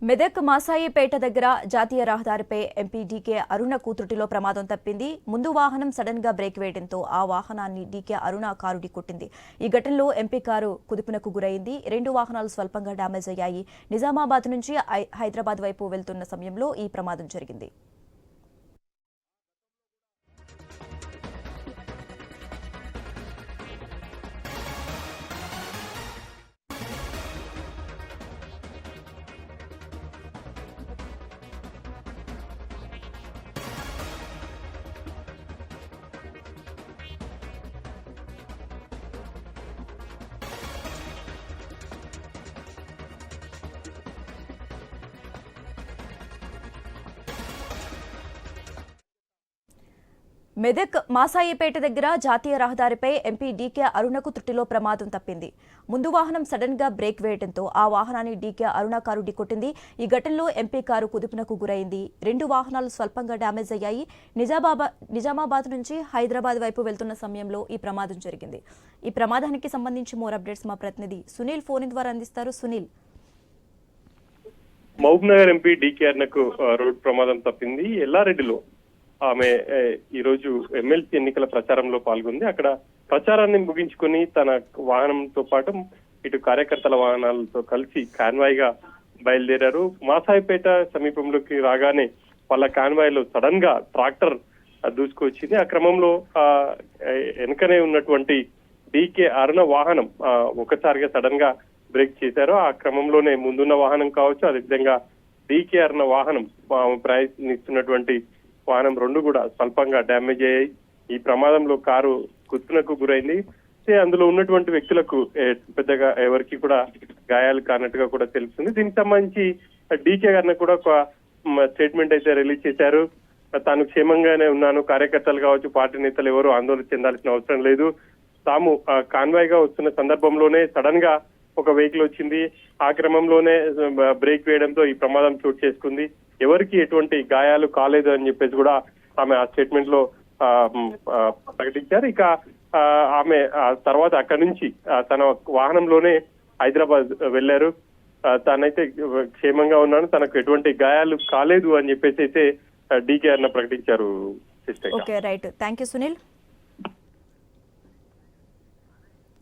మెదక్ మాసాయిపేట దగ్గర జాతీయ రహదారిపై ఎంపీ డీకే అరుణ కూతుటిలో ప్రమాదం తప్పింది. ముందు వాహనం సడన్ గా బ్రేక్ వేయడంతో ఆ వాహనాన్ని డీకే అరుణ కారు ఢీకొట్టింది. ఈ ఘటనలో ఎంపీ కారు కుదుపునకు గురైంది. 2 వాహనాలు స్వల్పంగా డ్యామేజ్ అయ్యాయి. నిజామాబాద్ నుంచి హైదరాబాద్ వైపు వెళ్తున్న సమయంలో ఈ ప్రమాదం జరిగింది. మెదక్ మాసాయిపేట దగ్గర జాతీయ రహదారిపై ఎంపీ డీకే అరుణకు త్రుటిలో ప్రమాదం తప్పింది. ముందు వాహనం సడన్ గా బ్రేక్ వేయడంతో ఆ వాహనాన్ని డీకే అరుణ కారు ఢీకొట్టింది. ఈ ఘటనలో ఎంపీ కారు కుదుపునకు గురైంది. 2 వాహనాలు స్వల్పంగా డ్యామేజ్ అయ్యాయి. నిజామాబాద్ నుంచి హైదరాబాద్ వైపు వెళ్తున్న సమయంలో ఈ ప్రమాదం జరిగింది. ఈ ప్రమాదానికి సంబంధించి మోర్ అప్డేట్స్ మా ప్రతినిధి సునీల్ ఫోన్ ద్వారా అందిస్తారు. సునీల్, మహబూబ్ నగర్ ఎంపీ డీకే అరుణకు రోడ్డు ప్రమాదం తప్పింది. ఎల్లారెడ్డిలో ఆమె ఈ రోజు ఎమ్మెల్సీ ఎన్నికల ప్రచారంలో పాల్గొంది. అక్కడ ప్రచారాన్ని ముగించుకొని తన వాహనంతో పాటు ఇటు కార్యకర్తల వాహనాలతో కలిసి కాన్వాయ్ గా బయలుదేరారు. మాసాయిపేట సమీపంలోకి రాగానే వాళ్ళ కాన్వాయ్ లో సడన్ గా ట్రాక్టర్ దూసుకొచ్చింది. ఆ క్రమంలో వెనుకనే ఉన్నటువంటి డీకే అరుణ వాహనం ఒకసారిగా సడన్ గా బ్రేక్ చేశారు. ఆ క్రమంలోనే ముందున్న వాహనం కావచ్చు, అదేవిధంగా డీకే అరుణ వాహనం ప్రయాణిస్తున్నటువంటి వాహనం 2 కూడా స్వల్పంగా డ్యామేజ్ అయ్యాయి. ఈ ప్రమాదంలో కారు కుత్తునకు గురైంది. అందులో ఉన్నటువంటి వ్యక్తులకు పెద్దగా ఎవరికి కూడా గాయాలు కానట్టుగా కూడా తెలుస్తుంది. దీనికి సంబంధించి డీకే గారిని కూడా ఒక స్టేట్మెంట్ అయితే రిలీజ్ చేశారు. తాను క్షేమంగానే ఉన్నాను, కార్యకర్తలు కావచ్చు, పార్టీ నేతలు ఎవరు ఆందోళన చెందాల్సిన అవసరం లేదు. తాము కాన్వాయ్ గా వస్తున్న సందర్భంలోనే సడన్ గా ఒక వెహికల్ వచ్చింది. ఆ క్రమంలోనే బ్రేక్ వేయడంతో ఈ ప్రమాదం చోటు చేసుకుంది. ఎవరికి ఎటువంటి గాయాలు కాలేదు అని చెప్పేసి కూడా ఆమె ఆ స్టేట్మెంట్ లో ప్రకటించారు. ఇక ఆమె తర్వాత అక్కడి నుంచి తన వాహనంలోనే హైదరాబాద్ వెళ్లారు. తానైతే క్షేమంగా ఉన్నాను, తనకు ఎటువంటి గాయాలు కాలేదు అని చెప్పేసి అయితే డీకే అన్న ప్రకటించారు. Okay, right. Thank you Sunil.